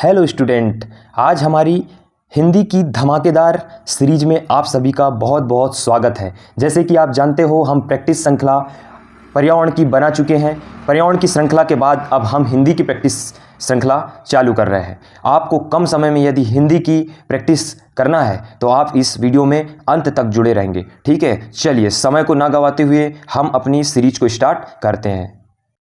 Hello student, आज हमारी हिंदी की धमाकेदार सीरीज में आप सभी का बहुत बहुत स्वागत है। जैसे कि आप जानते हो, हम प्रैक्टिस श्रृंखला पर्यावरण की बना चुके हैं। पर्यावरण की श्रृंखला के बाद अब हम हिंदी की प्रैक्टिस श्रृंखला चालू कर रहे हैं। आपको कम समय में यदि हिंदी की प्रैक्टिस करना है तो आप इस वीडियो में अंत तक जुड़े रहेंगे, ठीक है। चलिए, समय को ना गंवाते हुए हम अपनी सीरीज को स्टार्ट करते हैं।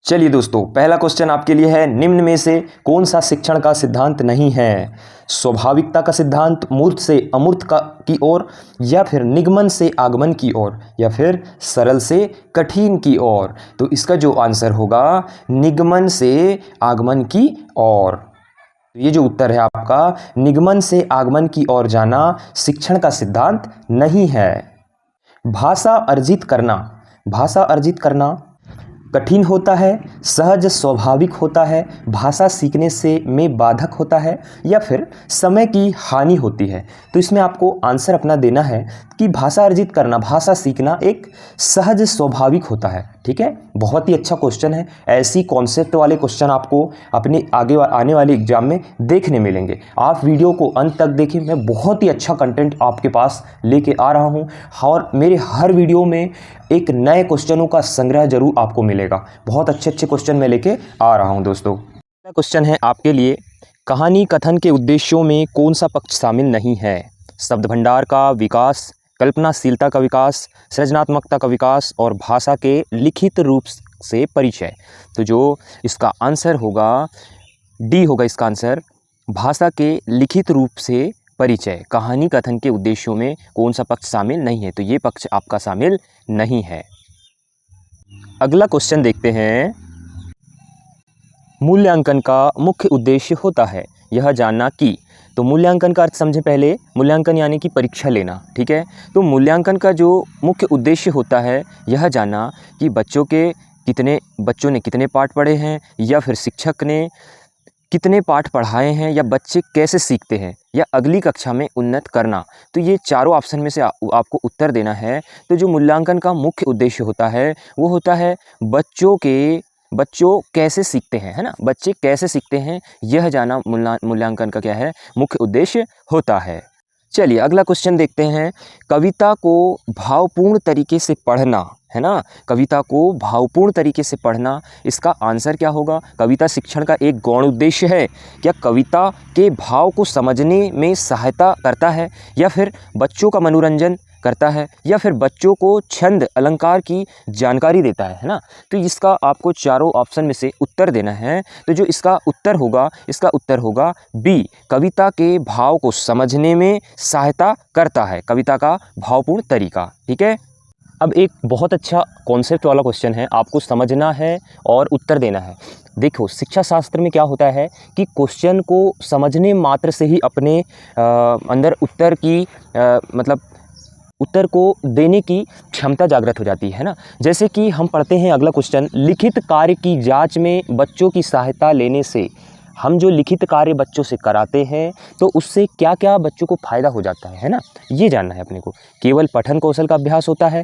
चलिए दोस्तों, पहला क्वेश्चन आपके लिए है, निम्न में से कौन सा शिक्षण का सिद्धांत नहीं है? स्वाभाविकता का सिद्धांत, मूर्त से अमूर्त की ओर, या फिर निगमन से आगमन की ओर, या फिर सरल से कठिन की ओर। तो इसका जो आंसर होगा निगमन से आगमन की ओर। ये जो उत्तर है आपका, निगमन से आगमन की ओर जाना शिक्षण का सिद्धांत नहीं है। भाषा अर्जित करना कठिन होता है, सहज स्वाभाविक होता है, भाषा सीखने से में बाधक होता है, या फिर समय की हानि होती है। तो इसमें आपको आंसर अपना देना है कि भाषा अर्जित करना, भाषा सीखना एक सहज स्वाभाविक होता है, ठीक है। बहुत ही अच्छा क्वेश्चन है। ऐसी कॉन्सेप्ट वाले क्वेश्चन आपको अपने आगे आने वाले एग्जाम में देखने मिलेंगे। आप वीडियो को अंत तक देखें, मैं बहुत ही अच्छा कंटेंट आपके पास लेके आ रहा हूँ और मेरे हर वीडियो में एक नए क्वेश्चनों का संग्रह जरूर आपको मिलेगा। बहुत अच्छे अच्छे क्वेश्चन मैं लेके आ रहा हूं दोस्तों। पहला क्वेश्चन है आपके लिए, कहानी कथन के उद्देश्यों में कौन सा पक्ष शामिल नहीं है? शब्द भंडार का विकास, कल्पनाशीलता का विकास, सृजनात्मकता का विकास और भाषा के लिखित रूप से परिचय। तो जो इसका आंसर होगा डी होगा इसका आंसर, भाषा के लिखित रूप से परिचय। कहानी कथन के उद्देश्यों में कौन सा पक्ष शामिल नहीं है? तो ये पक्ष आपका शामिल नहीं है। अगला क्वेश्चन देखते हैं, मूल्यांकन का मुख्य उद्देश्य होता है यह जानना कि। तो मूल्यांकन का अर्थ समझे पहले। मूल्यांकन यानी कि परीक्षा लेना, ठीक है। तो मूल्यांकन का जो मुख्य उद्देश्य होता है यह जानना कि बच्चों ने कितने पाठ पढ़े हैं, या फिर शिक्षक ने कितने पाठ पढ़ाए हैं, या बच्चे कैसे सीखते हैं, या अगली कक्षा में उन्नत करना। तो ये चारों ऑप्शन में से आपको उत्तर देना है। तो जो मूल्यांकन का मुख्य उद्देश्य होता है वो होता है बच्चों कैसे सीखते हैं, है ना। बच्चे कैसे सीखते हैं यह जानना मूल्यांकन का क्या है, मुख्य उद्देश्य होता है। चलिए अगला क्वेश्चन देखते हैं, कविता को भावपूर्ण तरीके से पढ़ना, है ना। कविता को भावपूर्ण तरीके से पढ़ना, इसका आंसर क्या होगा? कविता शिक्षण का एक गौण उद्देश्य है। क्या कविता के भाव को समझने में सहायता करता है, या फिर बच्चों का मनोरंजन करता है, या फिर बच्चों को छंद अलंकार की जानकारी देता है ना। तो इसका आपको चारों ऑप्शन में से उत्तर देना है। तो जो इसका उत्तर होगा बी, कविता के भाव को समझने में सहायता करता है, कविता का भावपूर्ण तरीका, ठीक है। अब एक बहुत अच्छा कॉन्सेप्ट वाला क्वेश्चन है, आपको समझना है और उत्तर देना है। देखो, शिक्षा शास्त्र में क्या होता है कि क्वेश्चन को समझने मात्र से ही अपने अंदर उत्तर को देने की क्षमता जागृत हो जाती है ना। जैसे कि हम पढ़ते हैं अगला क्वेश्चन, लिखित कार्य की जांच में बच्चों की सहायता लेने से। हम जो लिखित कार्य बच्चों से कराते हैं तो उससे क्या क्या बच्चों को फ़ायदा हो जाता है ना, ये जानना है अपने को। केवल पठन कौशल का अभ्यास होता है,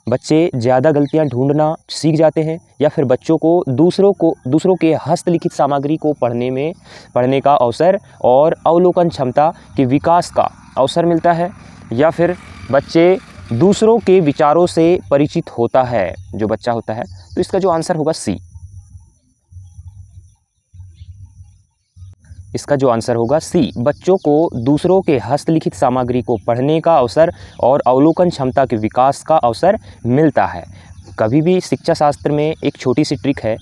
बच्चे ज़्यादा गलतियां ढूंढना सीख जाते हैं, या फिर बच्चों को दूसरों के हस्तलिखित सामग्री को पढ़ने का अवसर और अवलोकन क्षमता के विकास का अवसर मिलता है, या फिर बच्चे दूसरों के विचारों से परिचित होता है जो बच्चा होता है। तो इसका जो आंसर होगा सी। इसका जो आंसर होगा सी, बच्चों को दूसरों के हस्तलिखित सामग्री को पढ़ने का अवसर और अवलोकन क्षमता के विकास का अवसर मिलता है। कभी भी शिक्षा शास्त्र में एक छोटी सी ट्रिक है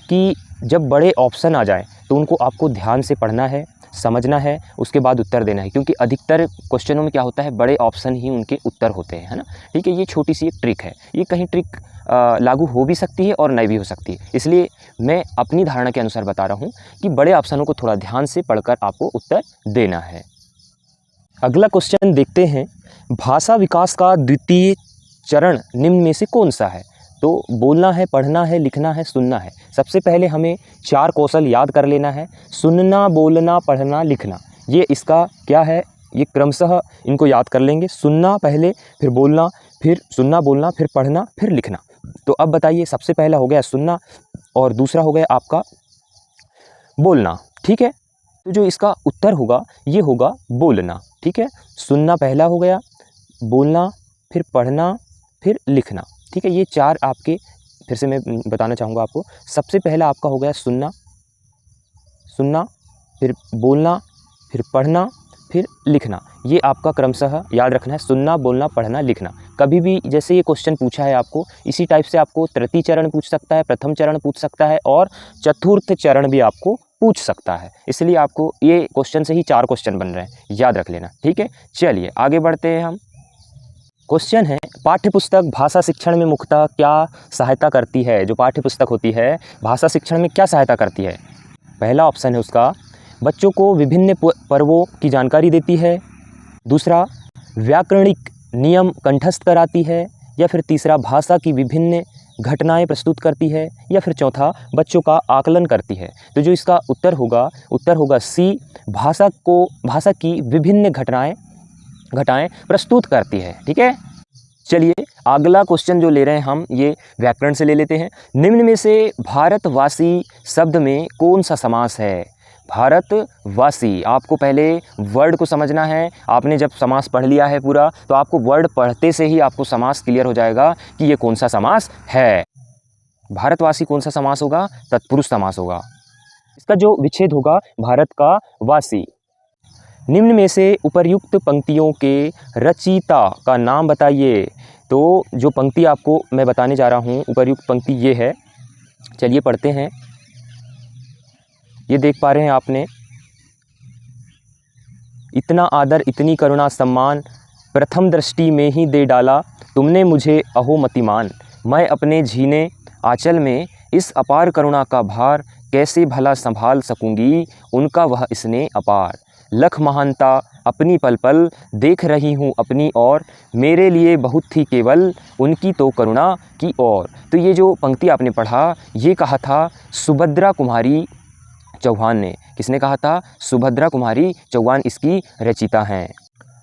कि जब बड़े ऑप्शन आ जाएं तो उनको आपको ध्यान से पढ़ना है, समझना है, उसके बाद उत्तर देना है। क्योंकि अधिकतर क्वेश्चनों में क्या होता है, बड़े ऑप्शन ही उनके उत्तर होते हैं, है ना। ठीक है, ये छोटी सी एक ट्रिक है। ये कहीं ट्रिक लागू हो भी सकती है और नहीं भी हो सकती है, इसलिए मैं अपनी धारणा के अनुसार बता रहा हूँ कि बड़े ऑप्शनों को थोड़ा ध्यान से पढ़कर आपको उत्तर देना है। अगला क्वेश्चन देखते हैं, भाषा विकास का द्वितीय चरण निम्न में से कौन सा है? तो बोलना है, पढ़ना है, लिखना है, सुनना है। सबसे पहले हमें 4 कौशल याद कर लेना है, सुनना, बोलना, पढ़ना, लिखना। ये इसका क्या है, ये क्रमशः इनको याद कर लेंगे। सुनना पहले, फिर बोलना, फिर सुनना, बोलना, फिर पढ़ना, फिर लिखना। तो अब बताइए, सबसे पहला हो गया सुनना और दूसरा हो गया आपका बोलना, ठीक है। तो जो इसका उत्तर होगा ये होगा बोलना। ठीक है, सुनना पहला हो गया, बोलना, फिर पढ़ना, फिर लिखना। ठीक है, ये 4 आपके, फिर से मैं बताना चाहूँगा आपको। सबसे पहला आपका हो गया सुनना, सुनना, फिर बोलना, फिर पढ़ना, फिर लिखना। ये आपका क्रमशः याद रखना है, सुनना, बोलना, पढ़ना, लिखना। कभी भी जैसे ये क्वेश्चन पूछा है आपको, इसी टाइप से आपको तृतीय चरण पूछ सकता है, प्रथम चरण पूछ सकता है और चतुर्थ चरण भी आपको पूछ सकता है। इसलिए आपको ये क्वेश्चन से ही 4 क्वेश्चन बन रहे हैं, याद रख लेना। ठीक है, चलिए आगे बढ़ते हैं हम। क्वेश्चन है, पाठ्यपुस्तक भाषा शिक्षण में मुख्यतः क्या सहायता करती है? जो पाठ्यपुस्तक होती है भाषा शिक्षण में क्या सहायता करती है? पहला ऑप्शन है उसका, बच्चों को विभिन्न पर्वों की जानकारी देती है। दूसरा, व्याकरणिक नियम कंठस्थ कराती है। या फिर तीसरा, भाषा की विभिन्न घटनाएं प्रस्तुत करती है। या फिर चौथा, बच्चों का आकलन करती है। तो जो इसका उत्तर होगा सी, भाषा की विभिन्न घटनाएं प्रस्तुत करती है। ठीक है, चलिए अगला क्वेश्चन जो ले रहे हैं हम, ये व्याकरण से ले लेते हैं। निम्न में से भारतवासी शब्द में कौन सा समास है? भारतवासी, आपको पहले वर्ड को समझना है। आपने जब समास पढ़ लिया है पूरा, तो आपको वर्ड पढ़ते से ही आपको समास क्लियर हो जाएगा कि ये कौन सा समास है। भारतवासी कौन सा समास होगा? तत्पुरुष समास होगा। इसका जो विच्छेद होगा, भारत का वासी। निम्न में से उपर्युक्त पंक्तियों के रचयिता का नाम बताइए। तो जो पंक्ति आपको मैं बताने जा रहा हूँ, उपर्युक्त पंक्ति ये है। चलिए पढ़ते हैं। ये देख पा रहे हैं आपने, इतना आदर इतनी करुणा सम्मान, प्रथम दृष्टि में ही दे डाला तुमने मुझे अहो मतिमान। मैं अपने झीने आंचल में इस अपार करुणा का भार, कैसे भला संभाल सकूंगी उनका वह स्नेह अपार। लख महानता अपनी पल पल देख रही हूँ अपनी ओर, मेरे लिए बहुत थी केवल उनकी तो करुणा की ओर। तो ये जो पंक्ति आपने पढ़ा, ये कहा था सुभद्रा कुमारी चौहान ने। किसने कहा था? सुभद्रा कुमारी चौहान इसकी रचिता हैं।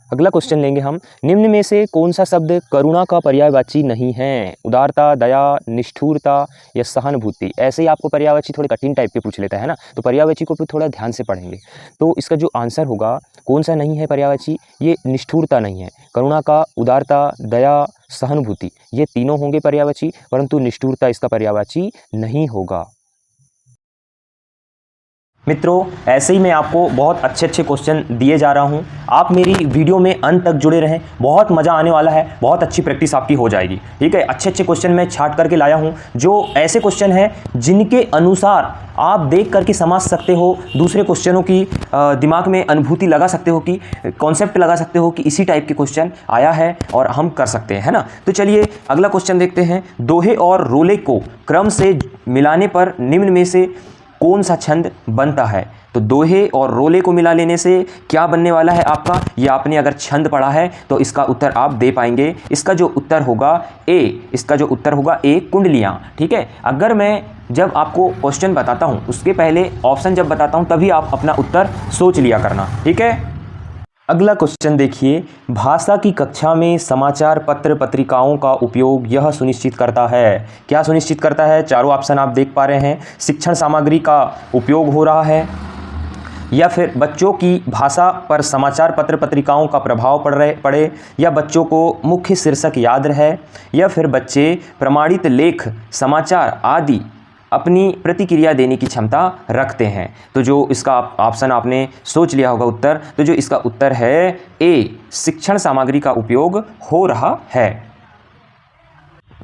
अगला क्वेश्चन लेंगे हम। निम्न में से कौन सा शब्द करुणा का पर्यायवाची नहीं है? उदारता, दया, निष्ठुरता या सहानुभूति। ऐसे ही आपको पर्यायवाची थोड़े कठिन टाइप के पूछ लेता है ना, तो पर्यायवाची को भी थोड़ा ध्यान से पढ़ेंगे। तो इसका जो आंसर होगा, कौन सा नहीं है पर्यायवाची? ये निष्ठुरता नहीं है। करुणा का उदारता, दया, सहानुभूति, ये तीनों होंगे पर्यायवाची, परंतु निष्ठुरता इसका पर्यायवाची नहीं होगा। मित्रों, ऐसे ही मैं आपको बहुत अच्छे क्वेश्चन दिए जा रहा हूं। आप मेरी वीडियो में अंत तक जुड़े रहें, बहुत मज़ा आने वाला है, बहुत अच्छी प्रैक्टिस आपकी हो जाएगी। ठीक है, अच्छे क्वेश्चन मैं छांट करके लाया हूं, जो ऐसे क्वेश्चन हैं जिनके अनुसार आप देख करके समझ सकते हो, दूसरे क्वेश्चनों की दिमाग में अनुभूति लगा सकते हो, कि कॉन्सेप्ट लगा सकते हो कि इसी टाइप के क्वेश्चन आया है और हम कर सकते हैं, है ना। तो चलिए अगला क्वेश्चन देखते हैं। दोहे और रोले को क्रम से मिलाने पर निम्न में से कौन सा छंद बनता है? तो दोहे और रोले को मिला लेने से क्या बनने वाला है आपका? ये आपने अगर छंद पढ़ा है तो इसका उत्तर आप दे पाएंगे। इसका जो उत्तर होगा ए, कुंडलियाँ। ठीक है, अगर मैं जब आपको क्वेश्चन बताता हूँ उसके पहले ऑप्शन जब बताता हूँ तभी आप अपना उत्तर सोच लिया करना। ठीक है, अगला क्वेश्चन देखिए। भाषा की कक्षा में समाचार पत्र पत्रिकाओं का उपयोग यह सुनिश्चित करता है। क्या सुनिश्चित करता है? चारों ऑप्शन आप देख पा रहे हैं। शिक्षण सामग्री का उपयोग हो रहा है, या फिर बच्चों की भाषा पर समाचार पत्र पत्रिकाओं का प्रभाव पड़े, या बच्चों को मुख्य शीर्षक याद रहे, या फिर बच्चे प्रमाणित लेख, समाचार आदि अपनी प्रतिक्रिया देने की क्षमता रखते हैं। तो जो इसका ऑप्शन आपने सोच लिया होगा उत्तर, तो जो इसका उत्तर है ए, शिक्षण सामग्री का उपयोग हो रहा है।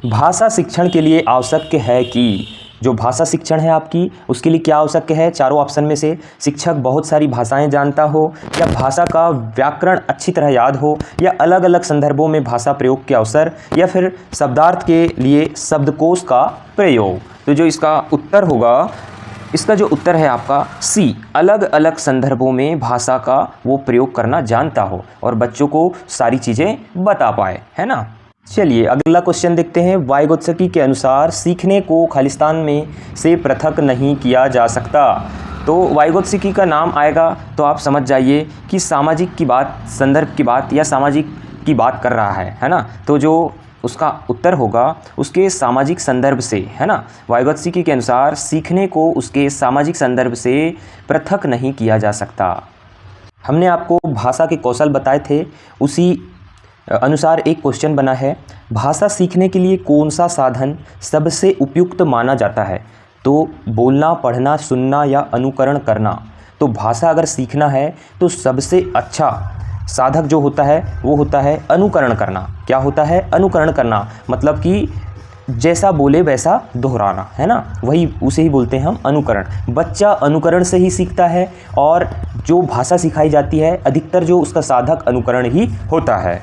भाषा शिक्षण के लिए आवश्यक है कि जो भाषा शिक्षण है आपकी, उसके लिए क्या आवश्यक है? चारों ऑप्शन में से शिक्षक बहुत सारी भाषाएं जानता हो, या भाषा का व्याकरण अच्छी तरह याद हो, या अलग अलग संदर्भों में भाषा प्रयोग के अवसर, या फिर शब्दार्थ के लिए शब्दकोश का प्रयोग। तो जो इसका उत्तर होगा, इसका जो उत्तर है आपका सी, अलग अलग संदर्भों में भाषा का वो प्रयोग करना जानता हो और बच्चों को सारी चीज़ें बता पाए, है ना। चलिए अगला क्वेश्चन देखते हैं। वाइगोत्स्की के अनुसार सीखने को खालिस्तान में से पृथक नहीं किया जा सकता। तो वाइगोत्स्की का नाम आएगा तो आप समझ जाइए कि सामाजिक की बात, संदर्भ की बात या सामाजिक की बात कर रहा है ना। तो जो उसका उत्तर होगा उसके सामाजिक संदर्भ से, है ना। वाइगोत्स्की के अनुसार सीखने को उसके सामाजिक संदर्भ से पृथक नहीं किया जा सकता। हमने आपको भाषा के कौशल बताए थे, उसी अनुसार एक क्वेश्चन बना है, भाषा सीखने के लिए कौन सा साधन सबसे उपयुक्त माना जाता है। तो बोलना, पढ़ना, सुनना या अनुकरण करना। तो भाषा अगर सीखना है तो सबसे अच्छा साधक जो होता है वो होता है अनुकरण करना। क्या होता है? अनुकरण करना, मतलब कि जैसा बोले वैसा दोहराना, है ना, वही उसे ही बोलते हैं हम अनुकरण। बच्चा अनुकरण से ही सीखता है और जो भाषा सिखाई जाती है अधिकतर जो उसका साधक अनुकरण ही होता है।